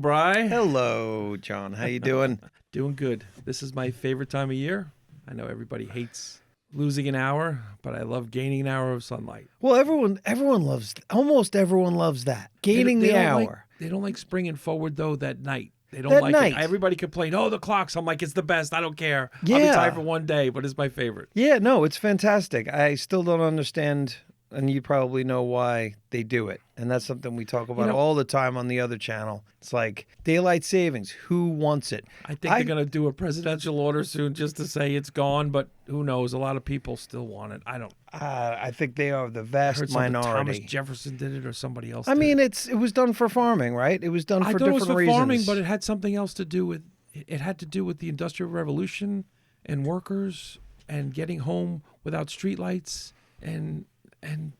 Hello, Bri. Hello, John. How you doing? Doing good. This is my favorite time of year. I know everybody hates losing an hour, but I love gaining an hour of sunlight. Well, everyone loves, almost everyone loves that. Gaining the hour. They don't like springing forward, though, that night. They don't That like night. it. Everybody complain, oh, the clocks. I'm like, it's the best. I don't care. I'll be Yeah. tired for one day, but it's my favorite. Yeah, no, it's fantastic. I still don't understand, and you probably know why they do it. And that's something we talk about all the time on the other channel. It's like daylight savings. Who wants it? I think they're going to do a presidential order soon just to say it's gone, but who knows? A lot of people still want it. I don't. I think they are the I vast heard minority. Thomas Jefferson did it or somebody else I did mean, it. it was done for farming, right? It was done for different it was for reasons. farming, but it had something else to do with it had to do with the Industrial Revolution and workers and getting home without streetlights and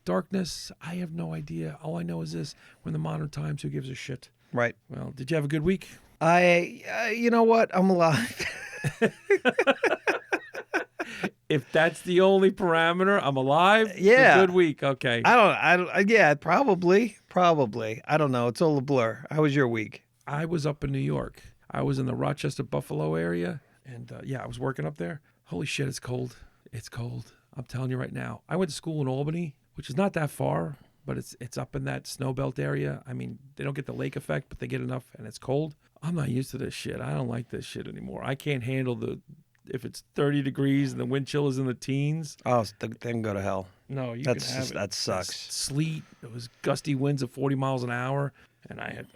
darkness. I have no idea. All I know is this: we're in the modern times. Who gives a shit? Right. Well, did you have a good week? You know what? I'm alive. If that's the only parameter, I'm alive. Yeah. It's a good week. Okay. I don't. Yeah, probably. I don't know. It's all a blur. How was your week? I was up in New York. I was in the Rochester, Buffalo area, and I was working up there. Holy shit, it's cold. It's cold. I'm telling you right now. I went to school in Albany, which is not that far, but it's up in that snow belt area. I mean, they don't get the lake effect, but they get enough, and it's cold. I'm not used to this shit. I don't like this shit anymore. I can't handle if it's 30 degrees and the wind chill is in the teens. Oh, then go to hell. No, you That's can have just, it. that sucks. It's sleet. It was gusty winds of 40 miles an hour, and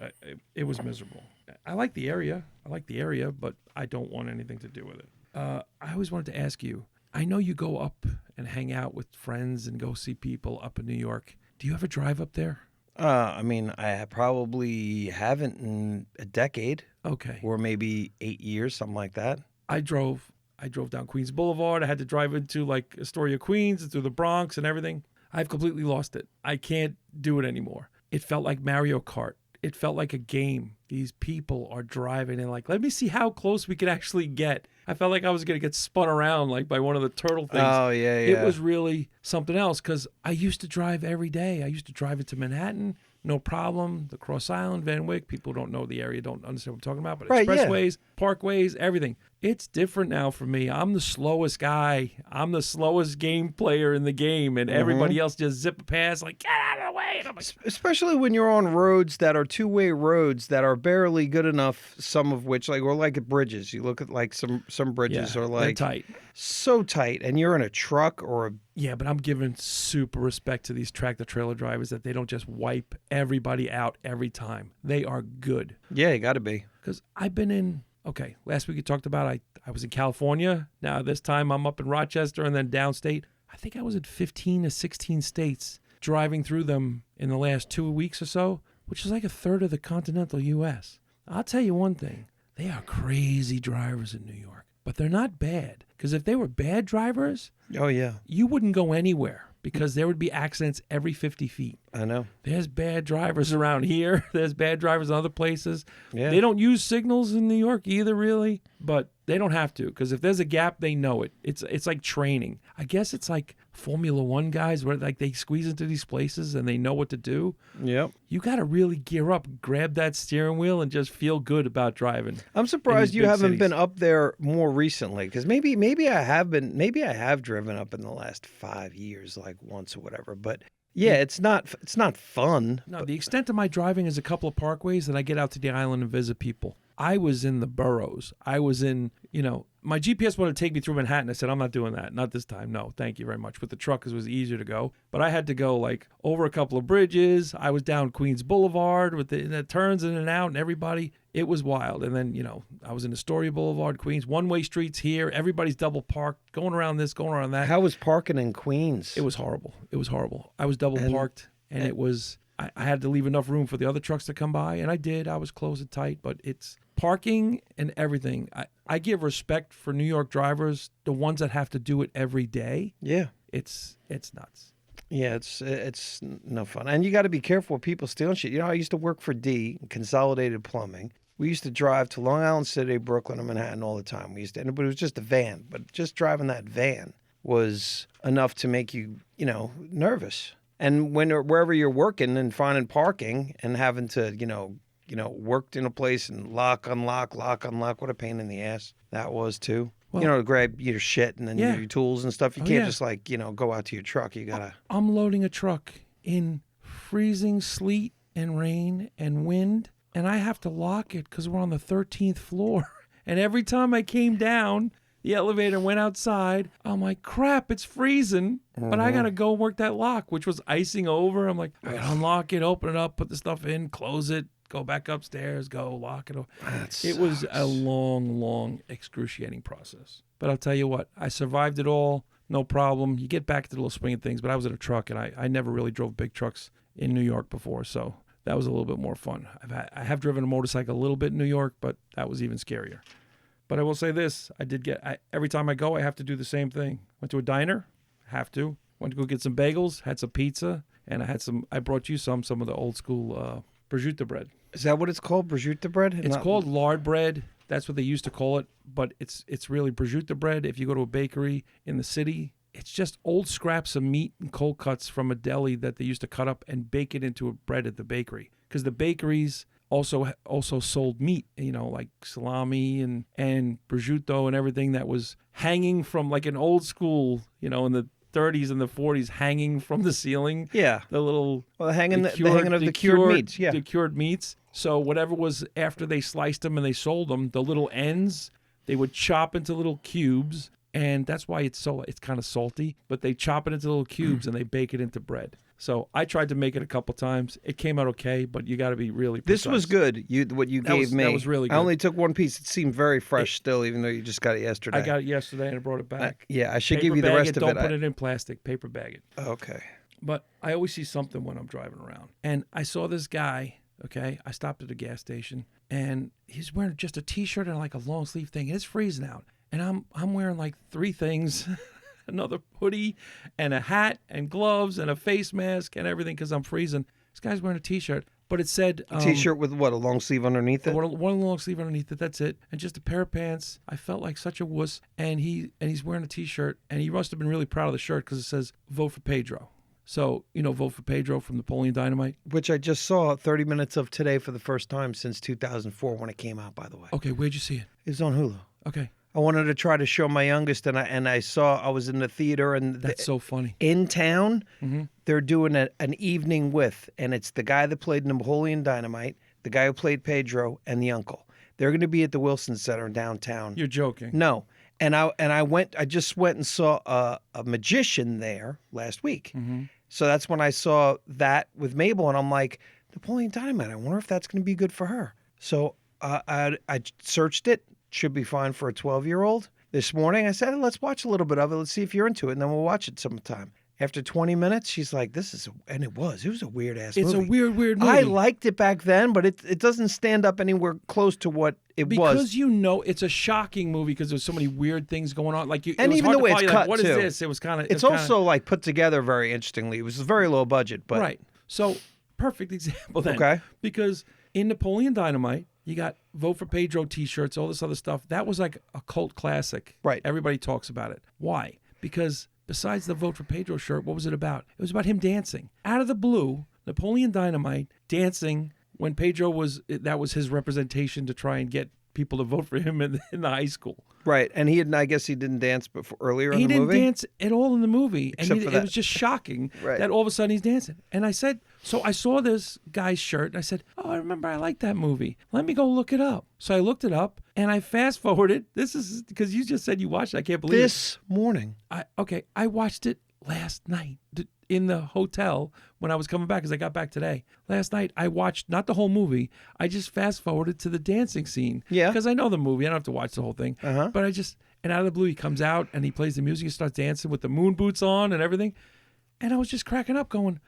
it was miserable. I like the area. But I don't want anything to do with it. I always wanted to ask you, I know you go up and hang out with friends and go see people up in New York. Do you ever drive up there? I mean, I probably haven't in a decade. Okay. Or maybe 8 years, something like that. I drove down Queens Boulevard. I had to drive into like Astoria, Queens, and through the Bronx and everything. I've completely lost it. I can't do it anymore. It felt like Mario Kart. It felt like a game. These people are driving and like, let me see how close we can actually get. I felt like I was going to get spun around like by one of the turtle things. Oh, yeah. It was really something else because I used to drive every day. I used to drive into Manhattan, no problem. The Cross Island, Van Wyck, people don't know the area, don't understand what I'm talking about, but Right, expressways, parkways, everything. It's different now for me. I'm the slowest guy. I'm the slowest game player in the game, and everybody else just zip past like, get out of the way. And I'm like, Especially when you're on roads that are two-way roads that are barely good enough, some of which, like, or like at bridges. You look at like some bridges are like they're tight. So tight, and you're in a truck or a... Yeah, but I'm giving super respect to these tractor-trailer drivers that they don't just wipe everybody out every time. They are good. Yeah, you got to be. Because I've been in... Okay, last week you talked about I was in California. Now this time I'm up in Rochester and then downstate. I think I was in 15 to 16 states driving through them in the last 2 weeks or so, which is like a third of the continental U.S. I'll tell you one thing. They are crazy drivers in New York, but they're not bad. Because if they were bad drivers, Oh, yeah. you wouldn't go anywhere because there would be accidents every 50 feet. I know. There's bad drivers around here. There's bad drivers in other places. Yeah. They don't use signals in New York either, really, but they don't have to because if there's a gap, they know it. It's like training. I guess it's like Formula One guys where like they squeeze into these places and they know what to do. Yep. You got to really gear up, grab that steering wheel, and just feel good about driving. I'm surprised these you big haven't cities. been up there more recently, because maybe I have been. Maybe I have driven up in the last 5 years, like once or whatever. But yeah, it's not fun. No, the extent of my driving is a couple of parkways that I get out to the island and visit people. I was in the boroughs. I was in, my GPS wanted to take me through Manhattan. I said, I'm not doing that. Not this time. No, thank you very much. With the truck, because it was easier to go. But I had to go like over a couple of bridges. I was down Queens Boulevard with the turns in and out and everybody. It was wild. And then, I was in Astoria Boulevard, Queens, one-way streets here. Everybody's double parked, going around this, going around that. How was parking in Queens? It was horrible. I was double parked and it was... I had to leave enough room for the other trucks to come by, and I did. I was close and tight, but it's parking and everything. I give respect for New York drivers, the ones that have to do it every day. Yeah. It's nuts. Yeah, it's no fun. And you got to be careful with people stealing shit. I used to work for D, Consolidated Plumbing. We used to drive to Long Island City, Brooklyn, and Manhattan all the time. But it was just a van. But just driving that van was enough to make you, nervous. And wherever you're working and finding parking and having to, worked in a place and lock, unlock. What a pain in the ass that was too. Well, To grab your shit and then yeah. your tools and stuff. You Oh, can't yeah. just go out to your truck. You gotta. I'm loading a truck in freezing sleet and rain and wind, and I have to lock it because we're on the 13th floor. And every time I came down the elevator and went outside, I'm like, crap, it's freezing, but I got to go work that lock, which was icing over. I'm like, I got to unlock it, open it up, put the stuff in, close it, go back upstairs, go lock it over. It was a long, excruciating process. But I'll tell you what, I survived it all, no problem. You get back to the little swing of things, but I was in a truck, and I never really drove big trucks in New York before, so that was a little bit more fun. I have driven a motorcycle a little bit in New York, but that was even scarier. But I will say this, every time I go, I have to do the same thing. Went to a diner, have to. Went to go get some bagels, had some pizza, and I brought you some of the old school prosciutto bread. Is that what it's called, prosciutto bread? It's called lard bread. That's what they used to call it, but it's really prosciutto bread. If you go to a bakery in the city, it's just old scraps of meat and cold cuts from a deli that they used to cut up and bake it into a bread at the bakery. Because the bakeries also sold meat, like salami and prosciutto and everything that was hanging from like an old school, in the 30s and the 40s, hanging from the ceiling. Yeah. The little the hanging of the cured meats. Yeah. The cured meats. So whatever was after they sliced them and they sold them, the little ends, they would chop into little cubes. And that's why it's kind of salty, but they chop it into little cubes and they bake it into bread. So I tried to make it a couple times. It came out okay, but you got to be really precise. This was good. What you gave me. That was really good. I only took one piece. It seemed very fresh still, even though you just got it yesterday. I got it yesterday and I brought it back. I should give you the rest of it. Don't put it in plastic. Paper bag it. Okay. But I always see something when I'm driving around. And I saw this guy, okay? I stopped at a gas station, and he's wearing just a T-shirt and like a long sleeve thing, and it's freezing out. And I'm wearing like three things, another hoodie and a hat and gloves and a face mask and everything because I'm freezing. This guy's wearing a T-shirt, but it said... T-shirt with what, a long sleeve underneath it? One long sleeve underneath it, that's it. And just a pair of pants. I felt like such a wuss. And he's wearing a T-shirt, and he must have been really proud of the shirt because it says, vote for Pedro. So, vote for Pedro from Napoleon Dynamite. Which I just saw 30 minutes of today for the first time since 2004 when it came out, by the way. Okay, where'd you see it? It was on Hulu. Okay. I wanted to try to show my youngest, and I was in the theater, and that's so funny. In town, Mm-hmm. they're doing an evening with, and it's the guy that played Napoleon Dynamite, the guy who played Pedro, and the uncle. They're going to be at the Wilson Center in downtown. You're joking. No, and I just went and saw a magician there last week. Mm-hmm. So that's when I saw that with Mabel, and I'm like, Napoleon Dynamite. I wonder if that's going to be good for her. So I searched it. Should be fine for a 12-year-old. This morning, I said, let's watch a little bit of it. Let's see if you're into it, and then we'll watch it sometime. After 20 minutes, she's like, it was a weird-ass movie. It's a weird movie. I liked it back then, but it doesn't stand up anywhere close to what it was. Because it's a shocking movie because there's so many weird things going on. And even the way it's cut, what too. Is this? It was kind of... It's also like put together very interestingly. It was very low budget, but... Right. So, perfect example then. Okay. Because in Napoleon Dynamite, you got Vote for Pedro T-shirts, all this other stuff. That was like a cult classic. Right. Everybody talks about it. Why? Because besides the Vote for Pedro shirt, what was it about? It was about him dancing. Out of the blue, Napoleon Dynamite dancing when Pedro that was his representation to try and get people to vote for him in the high school. Right, and I guess he didn't dance before earlier in the movie? He didn't dance at all in the movie. Except for that. It was just shocking Right. that all of a sudden he's dancing. And I said, so I saw this guy's shirt, and I said, oh, I remember I liked that movie. Let me go look it up. So I looked it up, and I fast-forwarded. This is, because you just said you watched it. I can't believe it. This morning. I watched it last night in the hotel when I was coming back, because I got back today. Last night, I watched not the whole movie. I just fast-forwarded to the dancing scene. Yeah. Because I know the movie. I don't have to watch the whole thing. Uh-huh. But and out of the blue, he comes out, and he plays the music. He starts dancing with the moon boots on and everything. And I was just cracking up going,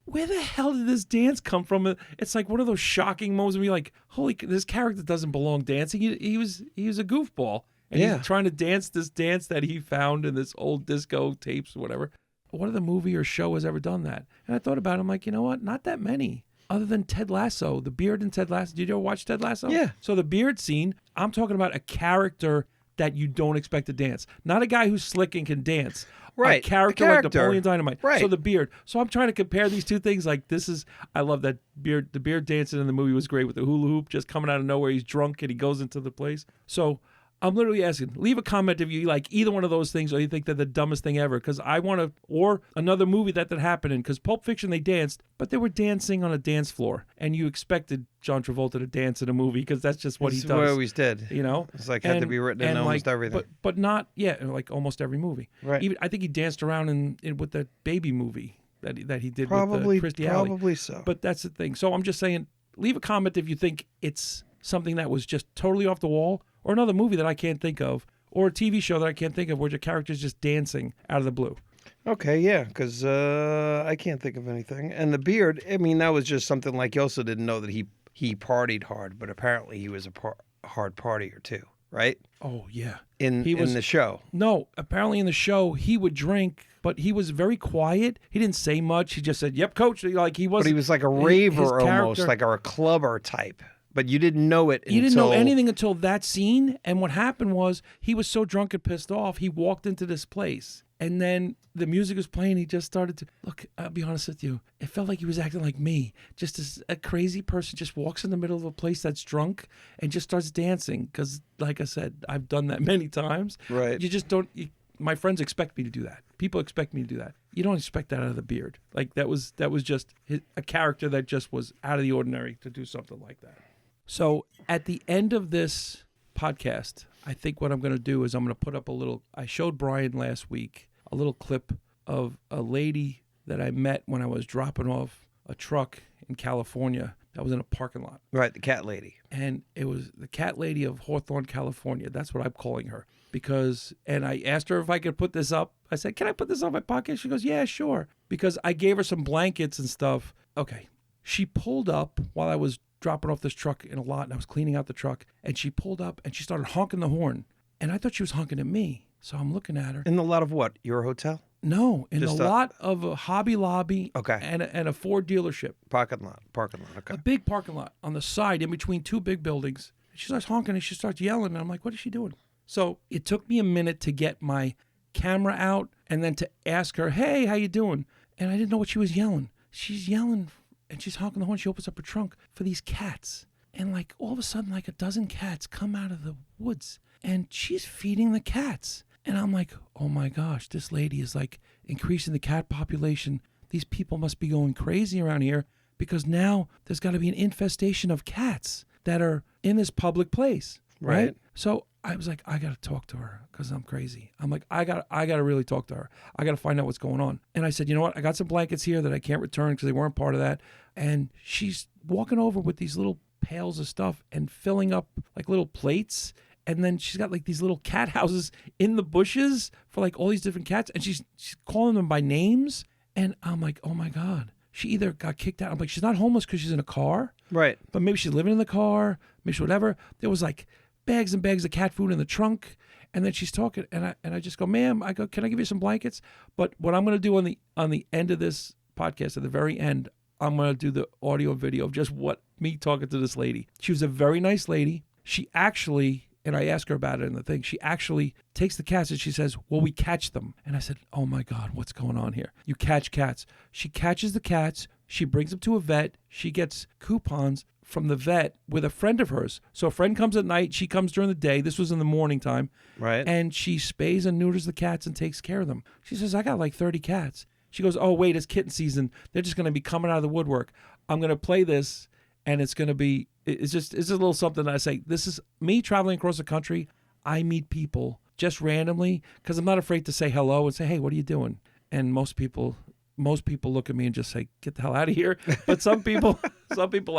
where the hell did this dance come from? It's like one of those shocking moments where you're like, holy, this character doesn't belong dancing. He was a goofball. And he's trying to dance this dance that he found in this old disco tapes or whatever. What other movie or show has ever done that? And I thought about it. I'm like, you know what? Not that many. Other than Ted Lasso, the beard in Ted Lasso. Did you ever watch Ted Lasso? Yeah. So the beard scene, I'm talking about a character that you don't expect to dance. Not a guy who's slick and can dance. Right. A character, A like character. Napoleon Dynamite. Right. So the beard. So I'm trying to compare these two things. Like I love that beard. The beard dancing in the movie was great with the hula hoop just coming out of nowhere. He's drunk and he goes into the place. So I'm literally asking, leave a comment if you like either one of those things or you think they're the dumbest thing ever. Because I want to, or another movie that happened in. Because Pulp Fiction, they danced, but they were dancing on a dance floor. And you expected John Travolta to dance in a movie because that's just what he does. That's what I always did. You know? It's like had to be written in almost everything. But not, like almost every movie. Right. Even, I think he danced around in with that baby movie that he did Probably, with Christy Alley. probably so. But that's the thing. So I'm just saying, leave a comment if you think it's something that was just totally off the wall, or another movie that I can't think of, or a TV show that I can't think of where your character's just dancing out of the blue. Okay, yeah, because I can't think of anything. And the beard, I mean, that was just something like you also didn't know that he partied hard, but apparently he was a hard partier too, right? Oh, yeah. In the show. No, apparently in the show, he would drink, but he was very quiet. He didn't say much. He just said, "Yep, coach." Like he was. But he was like a raver almost, like a clubber type. But you didn't know it You didn't know anything until that scene. And what happened was he was so drunk and pissed off, he walked into this place. And then the music was playing. He just started to, look, I'll be honest with you. It felt like he was acting like me. Just as a crazy person just walks in the middle of a place that's drunk and just starts dancing. Because, like I said, I've done that many times. Right. You just don't, my friends expect me to do that. People expect me to do that. You don't expect that out of the beard. Like that was just a character that just was out of the ordinary to do something like that. So at the end of this podcast, I think what I'm going to do is I'm going to put up I showed Brian last week a little clip of a lady that I met when I was dropping off a truck in California that was in a parking lot. Right, the cat lady. And it was the cat lady of Hawthorne, California. That's what I'm calling her. And I asked her if I could put this up. I said, "Can I put this on my podcast?" She goes, "Yeah, sure." Because I gave her some blankets and stuff. Okay. She pulled up while I was dropping off this truck in a lot, and I was cleaning out the truck, and she pulled up and she started honking the horn, and I thought she was honking at me. So I'm looking at her. In the lot of what? Your hotel? No, in the lot of a Hobby Lobby. Okay. And a Ford dealership. Parking lot. Okay. A big parking lot on the side in between two big buildings. She starts honking and she starts yelling, and I'm like, "What is she doing?" So it took me a minute to get my camera out and then to ask her, "Hey, how you doing?" And I didn't know what she was yelling. She's yelling. And she's honking the horn. She opens up her trunk for these cats. And like all of a sudden, like a dozen cats come out of the woods. And she's feeding the cats. And I'm like, oh my gosh, this lady is like increasing the cat population. These people must be going crazy around here because now there's got to be an infestation of cats that are in this public place. Right? So I was like, I got to talk to her because I'm crazy. I'm like, I got to really talk to her. I got to find out what's going on. And I said, you know what? I got some blankets here that I can't return because they weren't part of that. And she's walking over with these little pails of stuff and filling up like little plates. And then she's got like these little cat houses in the bushes for like all these different cats. And she's calling them by names. And I'm like, oh my God. She either got kicked out. I'm like, she's not homeless because she's in a car. Right. But maybe she's living in the car. Maybe whatever. There was like bags and bags of cat food in the trunk. And then she's talking. And I just go, ma'am, I go, can I give you some blankets? But what I'm going to do on the end of this podcast, at the very end, I'm going to do the audio and video of just me talking to this lady. She was a very nice lady. She actually, and I asked her about it in the thing, she actually takes the cats and she says, well, we catch them. And I said, oh my God, what's going on here? You catch cats. She catches the cats. She brings them to a vet. She gets coupons from the vet with a friend of hers. So a friend comes at night. She comes during the day. This was in the morning time. Right. And she spays and neuters the cats and takes care of them. She says, I got like 30 cats. She goes, oh, wait, it's kitten season. They're just going to be coming out of the woodwork. I'm going to play this, and it's going to be, it's just a little something that I say, this is me traveling across the country. I meet people just randomly because I'm not afraid to say hello and say, hey, what are you doing? And most people look at me and just say, get the hell out of here. But some people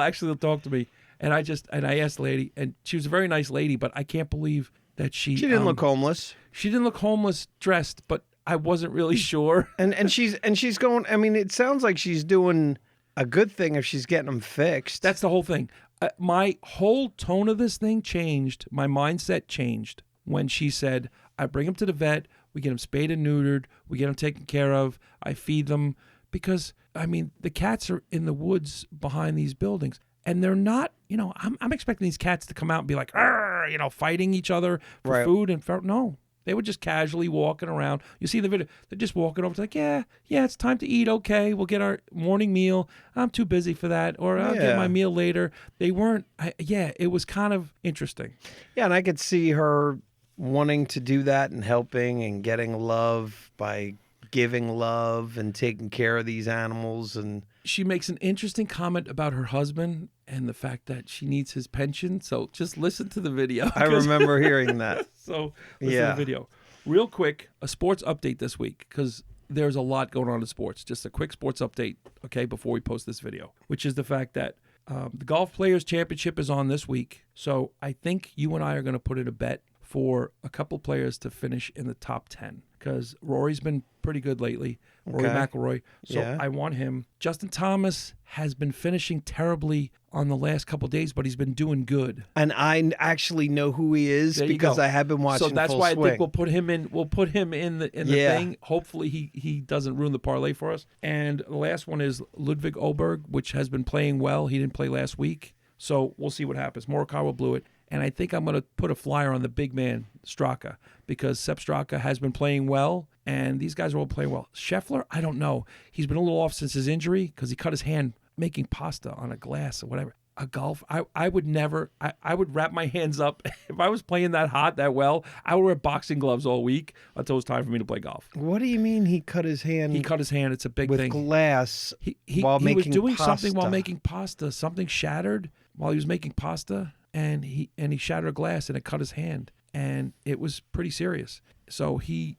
actually will talk to me. And I asked the lady, and she was a very nice lady, but I can't believe that she didn't look homeless. She didn't look homeless dressed, but I wasn't really sure. And she's going, I mean, it sounds like she's doing a good thing if she's getting them fixed. That's the whole thing. My whole tone of this thing changed. My mindset changed when she said, I bring them to the vet. We get them spayed and neutered. We get them taken care of. I feed them. Because, I mean, the cats are in the woods behind these buildings. And they're not, I'm expecting these cats to come out and be like, arr, fighting each other for Right. food and no. They were just casually walking around. You see the video. They're just walking over. It's like, yeah, it's time to eat. Okay, we'll get our morning meal. I'm too busy for that. Or I'll get my meal later. They weren't. It was kind of interesting. Yeah, and I could see her wanting to do that and helping and getting love by giving love and taking care of these animals. And she makes an interesting comment about her husband and the fact that she needs his pension. So just listen to the video. I remember hearing that. So listen to the video. Real quick, a sports update this week because there's a lot going on in sports. Just a quick sports update, okay, before we post this video, which is the fact that the Golf Players Championship is on this week. So I think you and I are going to put in a bet for a couple players to finish in the top 10 because Rory's been pretty good lately. Rory McIlroy. So I want him. Justin Thomas has been finishing terribly on the last couple of days, but he's been doing good. And I actually know who he is because I have been watching. So that's Full why Swing. I think we'll put him in. We'll put him in the thing. Hopefully he doesn't ruin the parlay for us. And the last one is Ludwig Oberg, which has been playing well. He didn't play last week, so we'll see what happens. Morikawa blew it. And I think I'm going to put a flyer on the big man, Straka, because Sepp Straka has been playing well, and these guys are all playing well. Scheffler, I don't know. He's been a little off since his injury because he cut his hand making pasta on a glass or whatever. A golf, I would never, I would wrap my hands up. If I was playing that hot, that well, I would wear boxing gloves all week until it was time for me to play golf. What do you mean he cut his hand? He cut his hand. It's a big with thing. Glass He while making was doing pasta. something while making pasta. Something shattered while he was making pasta. And he shattered a glass and it cut his hand, and it was pretty serious. So he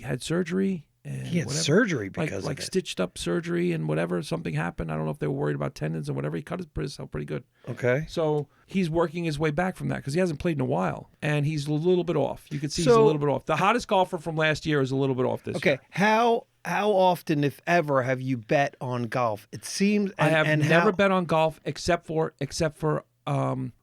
had surgery. And he had surgery because like of it. stitched up surgery and whatever. Something happened. I don't know if they were worried about tendons or whatever. He cut himself pretty good. Okay. So he's working his way back from that because he hasn't played in a while, and he's a little bit off. You can see he's a little bit off. The hottest golfer from last year is a little bit off this year. Okay. How often, if ever, have you bet on golf? It seems I have never bet on golf except for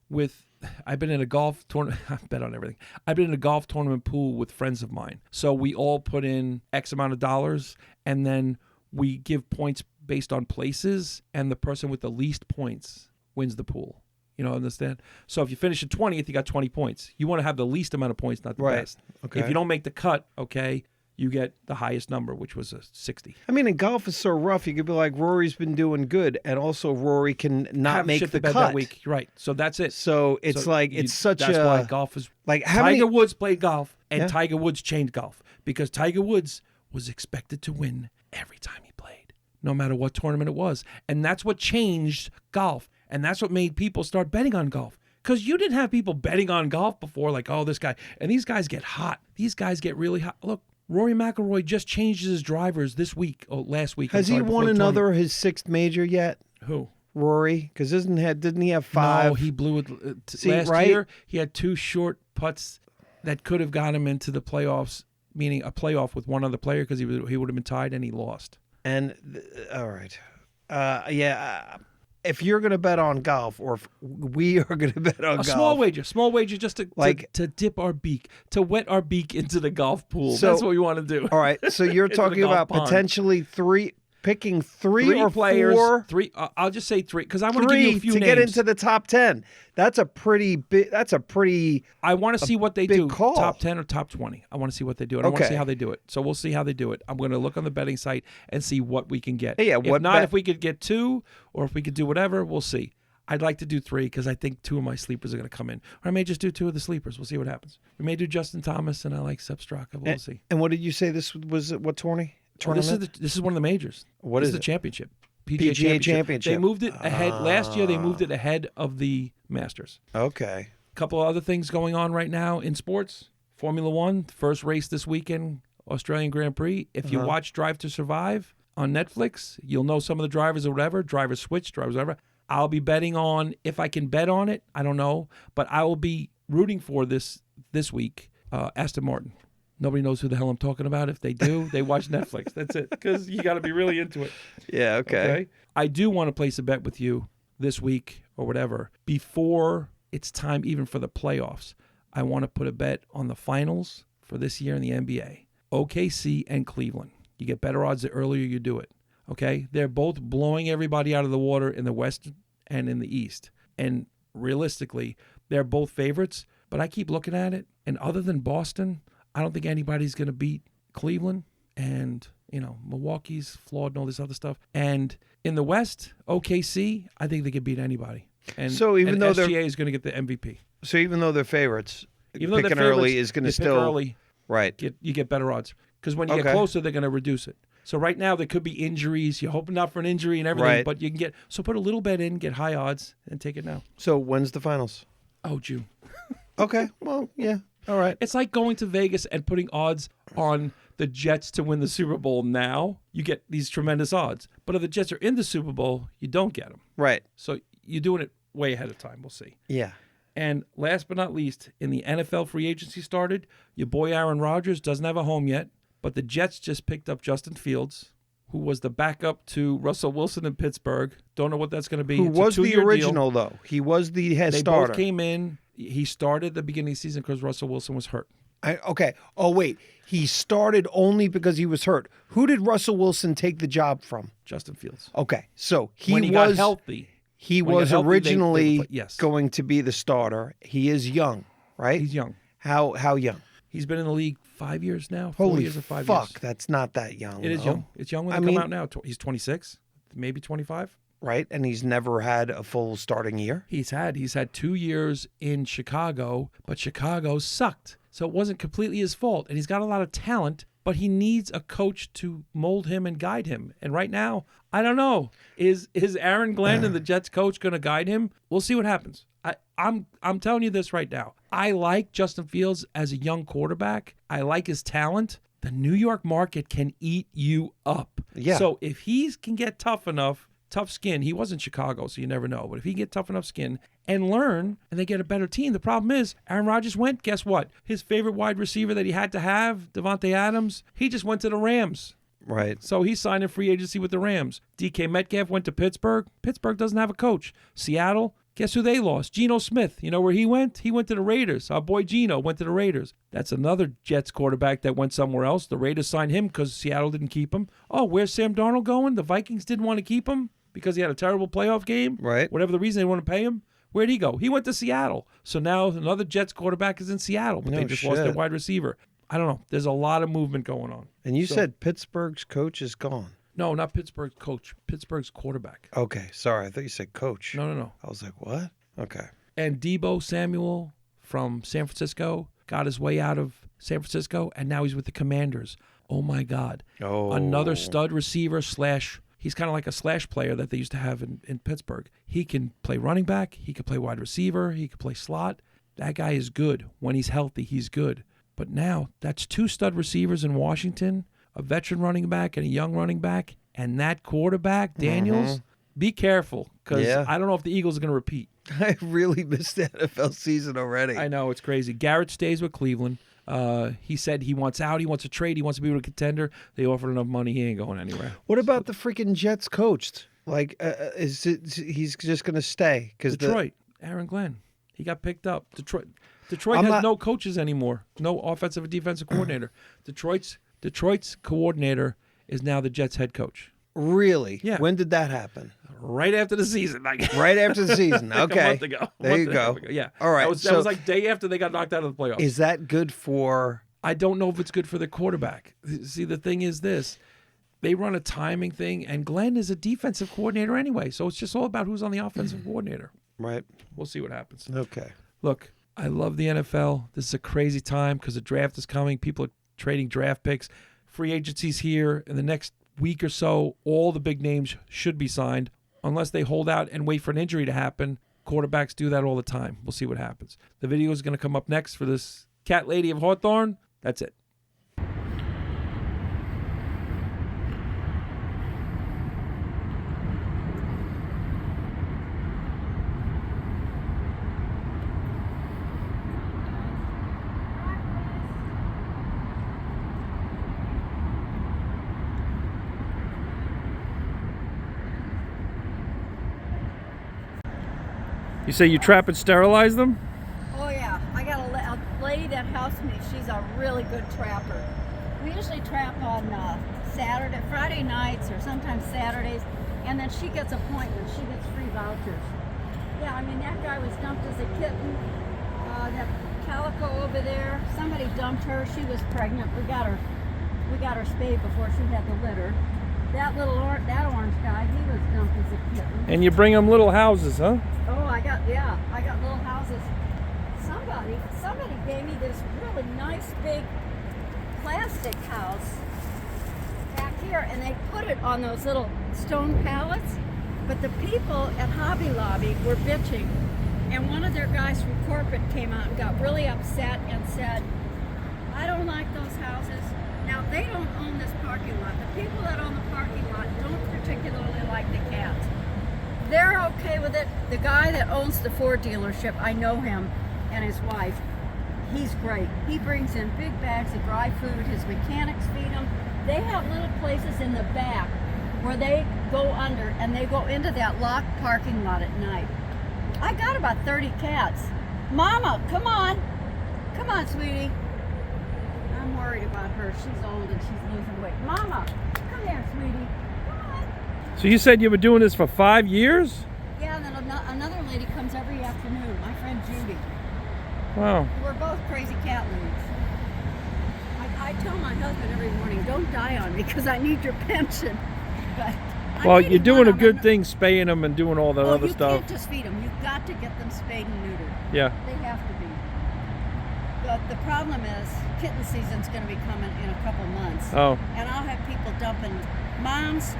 with I've been in a golf tournament. I've bet on everything. I've been in a golf tournament pool with friends of mine. So we all put in X amount of dollars, and then we give points based on places, and the person with the least points wins the pool. You know, understand? So if you finish in 20th, you got 20 points. You want to have the least amount of points, not the best. Okay. If you don't make the cut, okay, you get the highest number, which was a 60. I mean, in golf is so rough. You could be like, Rory's been doing good, and also Rory can not Have make shit the to bet cut. that week. Right. So that's it. So it's That's why golf is like Tiger Woods played golf, and Tiger Woods changed golf because Tiger Woods was expected to win every time he played, no matter what tournament it was. And that's what changed golf. And that's what made people start betting on golf. Because you didn't have people betting on golf before, like, oh, this guy. And these guys get hot. These guys get really hot. Look, Rory McIlroy just changed his drivers this week, last week. Has he won his sixth major yet? Who? Rory? Because didn't he have 5? No, he blew it last year. He had 2 short putts that could have got him into the playoffs, meaning a playoff with one other player because he would have been tied and he lost. And all right, if you're going to bet on golf, or if we are going to bet on golf, small wager, just to dip our beak, to wet our beak into the golf pool. So, that's what we want to do. All right, so you're talking about potentially picking three or players, 4. 3. I'll just say 3 because I want to give you a few to names. get into the top 10. That's a pretty big. I want to see what they do. Call. Top 10 or top 20. I want to see what they do. I want to see how they do it. So we'll see how they do it. I'm going to look on the betting site and see what we can get. Yeah. If we could get 2 or if we could do whatever, we'll see. I'd like to do 3 because I think 2 of my sleepers are going to come in. Or I may just do 2 of the sleepers. We'll see what happens. We may do Justin Thomas and I like Sepp Straka. We'll see. And what did you say this was? What tournament? This is one of the majors. What is the it? Championship. PGA Championship. They moved it ahead. Last year, they moved it ahead of the Masters. Okay. A couple of other things going on right now in sports. Formula One, first race this weekend, Australian Grand Prix. If you watch Drive to Survive on Netflix, you'll know some of the drivers or whatever. Drivers switch, drivers whatever. I'll be betting on, if I can bet on it, I don't know, but I will be rooting for this week, Aston Martin. Nobody knows who the hell I'm talking about. If they do, they watch Netflix. That's it. Because you got to be really into it. Yeah, okay. I do want to place a bet with you this week or whatever before it's time even for the playoffs. I want to put a bet on the finals for this year in the NBA. OKC and Cleveland. You get better odds the earlier you do it. Okay? They're both blowing everybody out of the water in the West and in the East. And realistically, they're both favorites. But I keep looking at it, and other than Boston, I don't think anybody's going to beat Cleveland. And, Milwaukee's flawed and all this other stuff. And in the West, OKC, I think they can beat anybody. And So even though SGA is going to get the MVP. So even though they're favorites, Even though picking they're favorites, early is going to you pick still early, right. you get better odds. Because when you get closer, they're going to reduce it. So right now, there could be injuries. You're hoping not for an injury and everything, but you can get... So put a little bet in, get high odds, and take it now. So when's the finals? Oh, June. Okay. Well, yeah. All right. It's like going to Vegas and putting odds on the Jets to win the Super Bowl now. You get these tremendous odds. But if the Jets are in the Super Bowl, you don't get them. Right. So you're doing it way ahead of time. We'll see. Yeah. And last but not least, in the NFL free agency started, your boy Aaron Rodgers doesn't have a home yet, but the Jets just picked up Justin Fields, who was the backup to Russell Wilson in Pittsburgh. Don't know what that's going to be. Who It's a was the 2-year original, deal. though? He was the head They starter. both came in. He started the beginning of the season because Russell Wilson was hurt. Okay. Oh, wait. He started only because he was hurt. Who did Russell Wilson take the job from? Justin Fields. Okay. So When he got healthy. He When he was got healthy, originally yes. going to be the starter. He is young, right? He's young. How young? He's been in the league 5 years now. 4 Holy years or 5 fuck, years. that's not that young. It is though. young. It's young when they come out now. He's 26, maybe 25. Right? And he's never had a full starting year? He's had 2 years in Chicago, but Chicago sucked. So it wasn't completely his fault. And he's got a lot of talent, but he needs a coach to mold him and guide him. And right now, I don't know. Is Aaron Glenn and the Jets coach going to guide him? We'll see what happens. I'm telling you this right now. I like Justin Fields as a young quarterback. I like his talent. The New York market can eat you up. Yeah. So if he can get tough skin, he was in Chicago, so you never know. But if he can get tough enough skin and learn, and they get a better team, the problem is Aaron Rodgers went, guess what? His favorite wide receiver that he had to have, Devontae Adams, he just went to the Rams. Right. So he signed in free agency with the Rams. DK Metcalf went to Pittsburgh. Pittsburgh doesn't have a coach. Seattle, guess who they lost? Geno Smith. You know where he went? He went to the Raiders. Our boy Geno went to the Raiders. That's another Jets quarterback that went somewhere else. The Raiders signed him because Seattle didn't keep him. Oh, where's Sam Darnold going? The Vikings didn't want to keep him because he had a terrible playoff game. Right. Whatever the reason, they want to pay him. Where'd he go? He went to Seattle. So now another Jets quarterback is in Seattle, but they just lost their wide receiver. I don't know. There's a lot of movement going on. And you said Pittsburgh's coach is gone. No, not Pittsburgh's coach. Pittsburgh's quarterback. Okay, sorry. I thought you said coach. No. I was like, what? Okay. And Deebo Samuel from San Francisco got his way out of San Francisco, and now he's with the Commanders. Oh, my God. Oh. Another stud receiver / he's kind of like a slash player that they used to have in Pittsburgh. He can play running back. He can play wide receiver. He can play slot. That guy is good. When he's healthy, he's good. But now that's 2 stud receivers in Washington, a veteran running back and a young running back, and that quarterback, Daniels, be careful because I don't know if the Eagles are going to repeat. I really missed the NFL season already. I know, it's crazy. Garrett stays with Cleveland. He said he wants out. He wants a trade. He wants to be with a contender. They offered enough money. He ain't going anywhere. What about the freaking Jets coach? Like, he's just going to stay? Detroit, Aaron Glenn. He got picked up. Detroit has no coaches anymore. No offensive and defensive coordinator. Detroit's coordinator is now the Jets head coach. Really? Yeah. When did that happen? Right after the season. Right after the season. Okay. A month ago. There you go. Yeah. All right. That was like day after they got knocked out of the playoffs. Is that good for... I don't know if it's good for the quarterback. See, the thing is this. They run a timing thing, and Glenn is a defensive coordinator anyway, so it's just all about who's on the offensive coordinator. Right. We'll see what happens. Okay. Look, I love the NFL. This is a crazy time because the draft is coming. People are trading draft picks. Free agency's here. In the next week or so, all the big names should be signed unless they hold out and wait for an injury to happen. Quarterbacks do that all the time. We'll see what happens. The video is going to come up next for this cat lady of Hawthorne. That's it. You say you trap and sterilize them? Oh yeah, I got a lady that helps me. She's a really good trapper. We usually trap on Friday nights or sometimes Saturdays, and then she gets appointments. She gets free vouchers. Yeah, I mean that guy was dumped as a kitten. That calico over there. Somebody dumped her. She was pregnant. We got her spayed before she had the litter. That orange guy, he was dumped as a kitten. And you bring them little houses, huh? Oh, I got little houses. Somebody gave me this really nice big plastic house back here, and they put it on those little stone pallets. But the people at Hobby Lobby were bitching, and one of their guys from corporate came out and got really upset and said, I don't like those houses. Now, they don't own this parking lot. The people that own the parking lot don't particularly like the cats. They're okay with it. The guy that owns the Ford dealership, I know him and his wife. He's great. He brings in big bags of dry food. His mechanics feed them. They have little places in the back where they go under and they go into that locked parking lot at night. I got about 30 cats. Mama, come on. Come on, sweetie. I'm worried about her. She's old and she's losing weight. Mama, come here, sweetie. Come on. So you said you were doing this for 5 years? Yeah, and then another lady comes every afternoon, my friend Judy. Wow. We're both crazy cat ladies. I tell my husband every morning, don't die on me because I need your pension. But Well, you're doing a good thing spaying them and doing all that other you stuff. can't just feed them. You've got to get them spayed and neutered. Yeah. They have to be. But the problem is, kitten season's going to be coming in a couple months. Oh. And I'll have people dumping moms,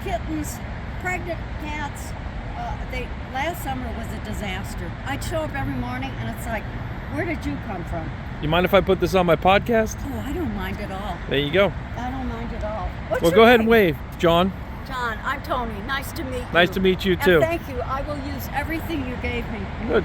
kittens, pregnant cats. Last summer was a disaster. I'd show up every morning and it's like, where did you come from? You mind if I put this on my podcast? Oh, I don't mind at all. There you go. I don't mind at all. What's Well, your go ahead and name? wave, John. John, I'm Tony. Nice to meet you. Nice to meet you, too. And thank you. I will use everything you gave me. Good.